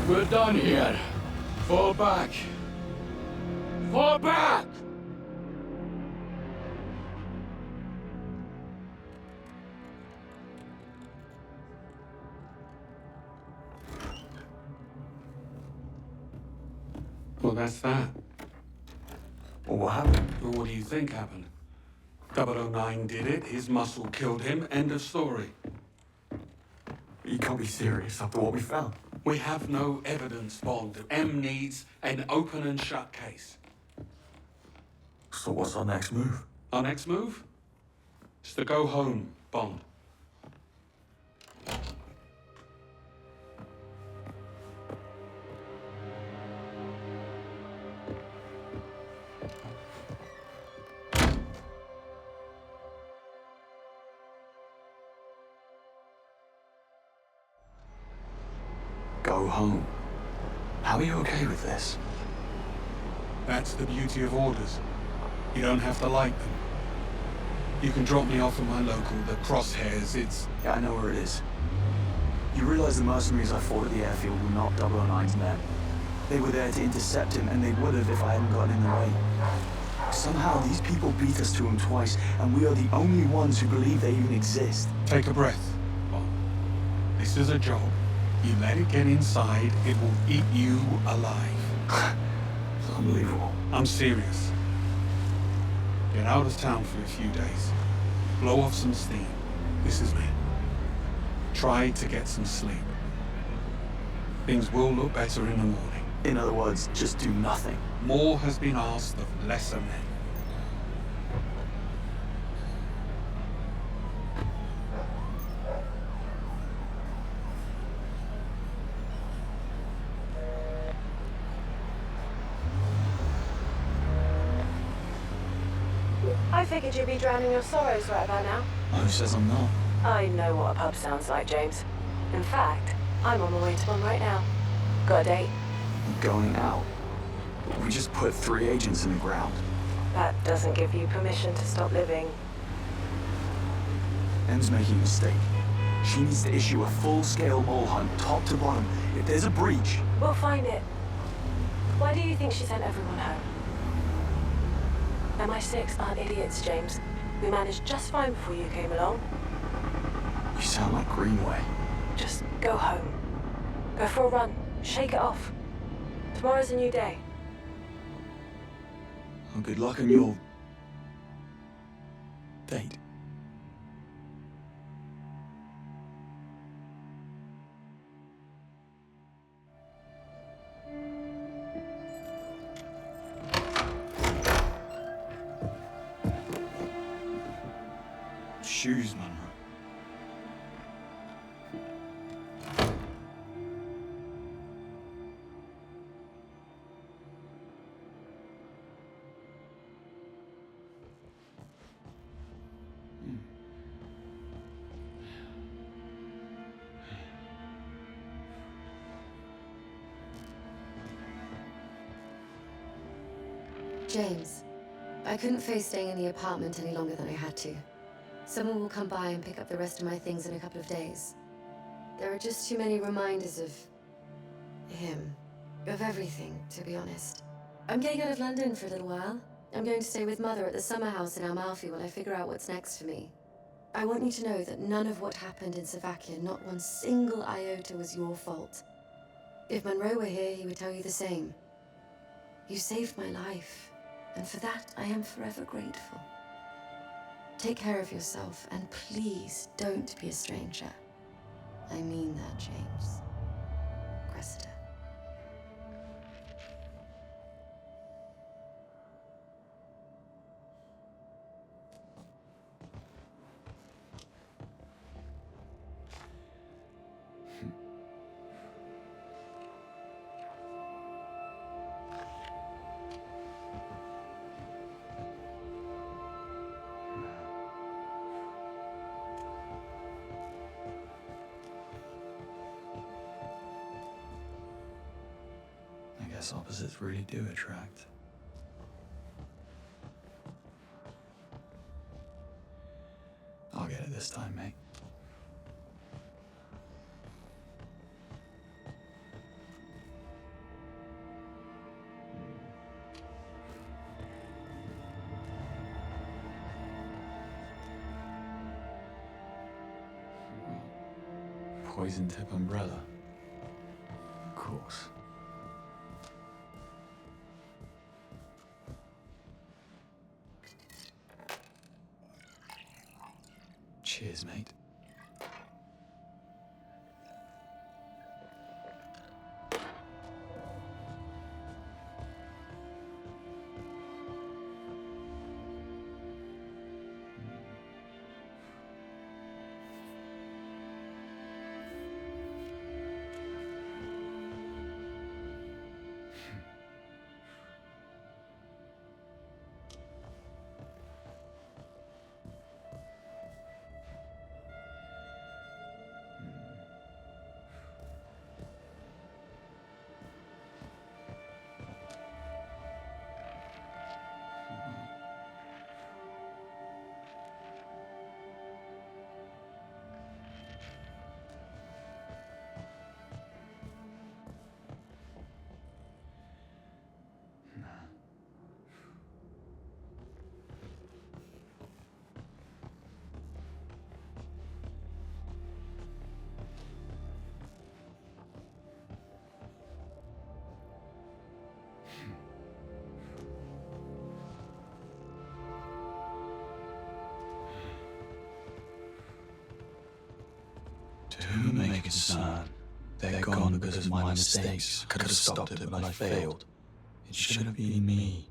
We're done here. Fall back. Fall back! Well, that's that. Well, what happened? Well, what do you think happened? 009 did it, his muscle killed him, end of story. You can't be serious after what we found. We have no evidence, Bond. M needs an open and shut case. So what's our next move? Our next move? Is to go home, Bond. Go home. How are you okay with this? That's the beauty of orders. You don't have to like them. You can drop me off at my local, the Crosshairs. It's... Yeah, I know where it is. You realize the mercenaries I fought at the airfield were not 009's men. They were there to intercept him, and they would have if I hadn't gotten in the way. Somehow, these people beat us to him twice, and we are the only ones who believe they even exist. Take a breath, Bond. This is a job. You let it get inside, it will eat you alive. It's unbelievable. I'm serious. Get out of town for a few days. Blow off some steam. This is me. Try to get some sleep. Things will look better in the morning. In other words, just do nothing. More has been asked of lesser men. I figured you'd be drowning your sorrows right about now. Who says I'm not? I know what a pub sounds like, James. In fact, I'm on my way to one right now. Got a date? Going out. We just put 3 agents in the ground. That doesn't give you permission to stop living. M's making a mistake. She needs to issue a full-scale mole hunt, top to bottom. If there's a breach... We'll find it. Why do you think she sent everyone home? MI6 aren't idiots, James. We managed just fine before you came along. You sound like Greenway. Just go home. Go for a run. Shake it off. Tomorrow's a new day. Well, good luck on your... date. Shoes, Monroe. James, I couldn't face staying in the apartment any longer than I had to. Someone will come by and pick up the rest of my things in a couple of days. There are just too many reminders of... him. Of everything, to be honest. I'm getting out of London for a little while. I'm going to stay with Mother at the summer house in Amalfi while I figure out what's next for me. I want you to know that none of what happened in Slovakia, not one single iota, was your fault. If Monroe were here, he would tell you the same. You saved my life, and for that I am forever grateful. Take care of yourself, and please don't be a stranger. I mean that, James. Cressida. I guess opposites really do attract. I'll get it this time, mate. poison tip umbrella. Of course. Cheers, mate. To whom it may concern, they're gone because of my mistakes. I could have stopped it, but I failed. It should have been me.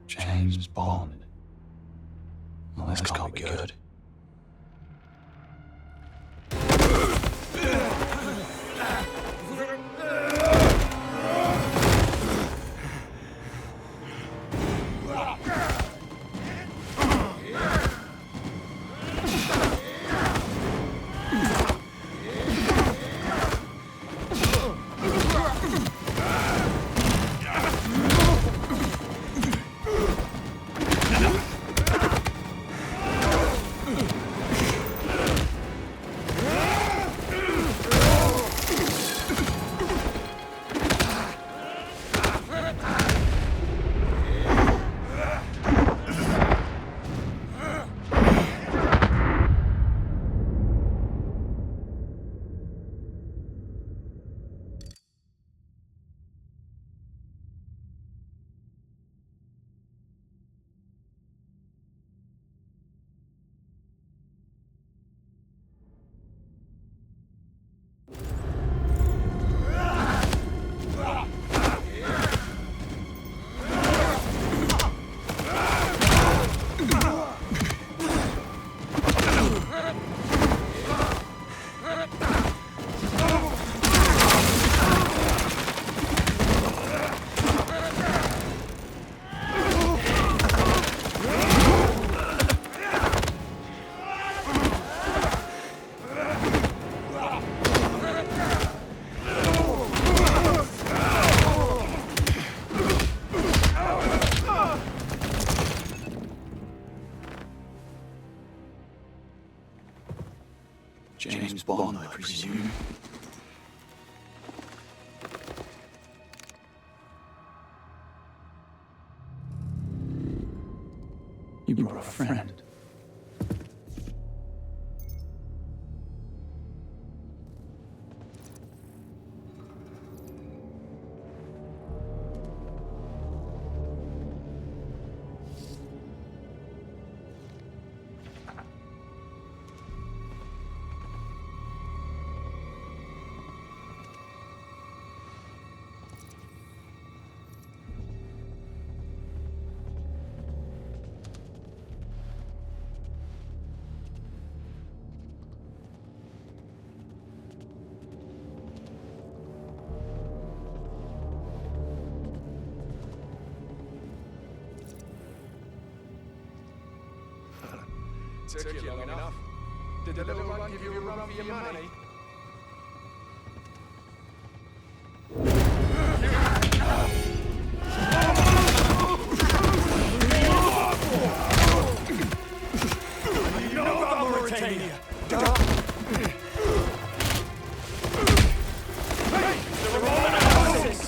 James Bond. Well, this can't be good. James Bond, I presume. You brought a friend. Took you long enough. Did the little one give you a run for your money? You know about Mauritania! Hey! They're all analysis!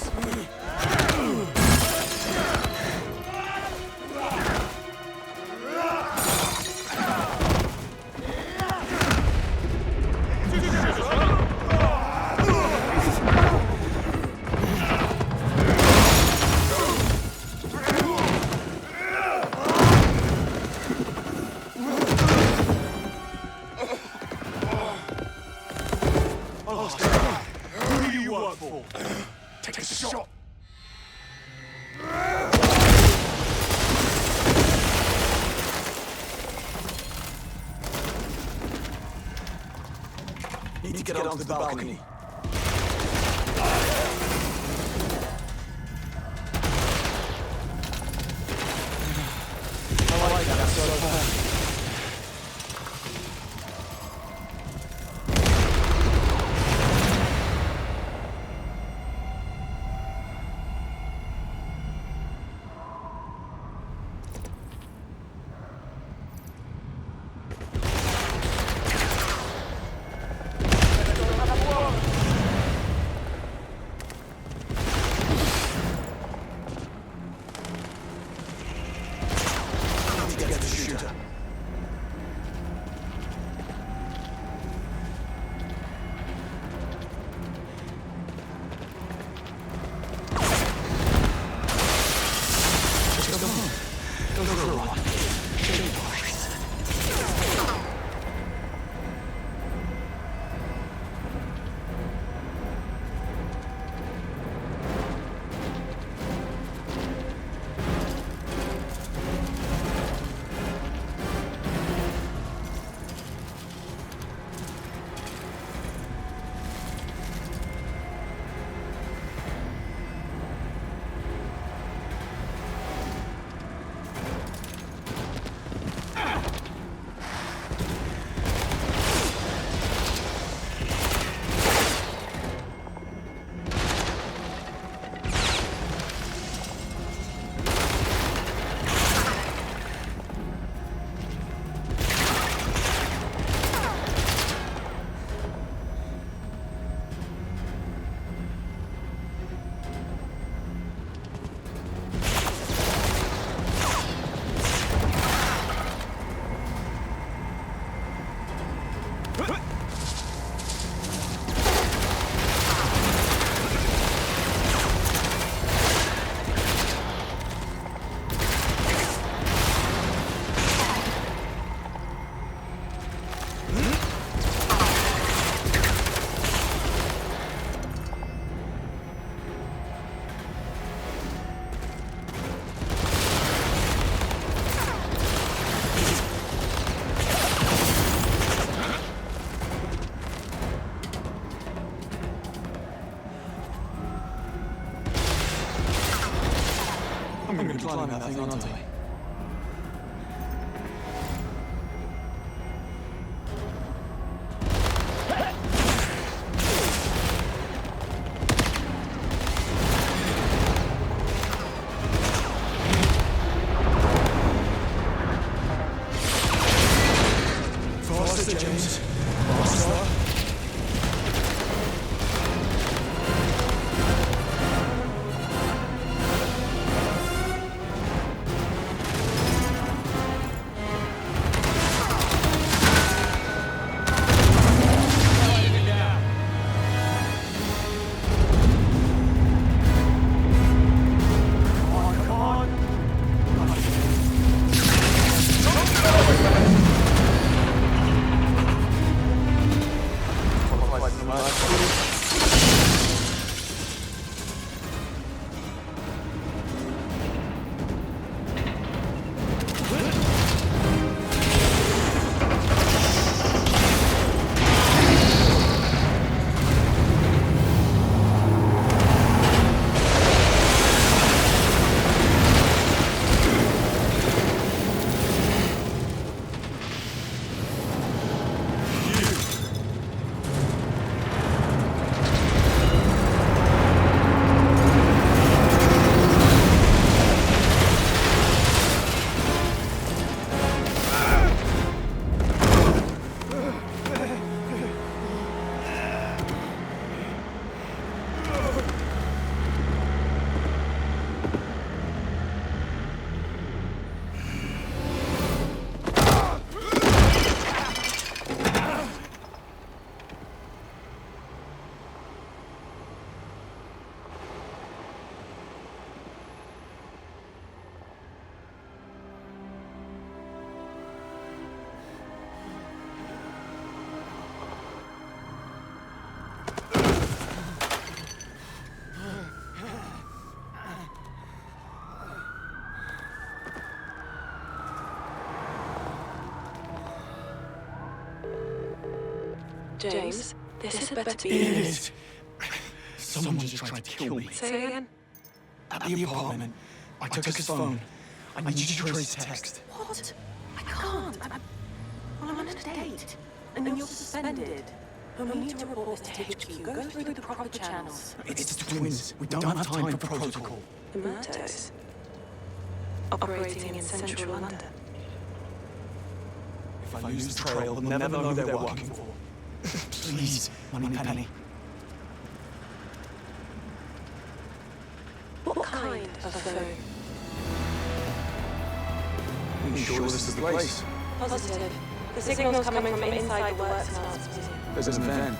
work for? Take a shot. Need to get onto the balcony. I like that so far. I'm gonna be climbing that thing, aren't I? Faster, James. Faster. James, this had better be... It is. Someone just tried to kill me. Say again? At the apartment, I took his phone. I need you to trace his text. What? I can't. I'm on a date. And you're suspended. You'll need to report this to HQ. Go through the proper channels. It's the twins. We don't have time for protocol. The Murtos. Operating in central London. If I lose the trail, they'll never know who they're working for. Please, Moneypenny. What kind of phone? Are you sure this is the place? Positive. The signal's coming from inside the Works and Arts Museum. There's an event.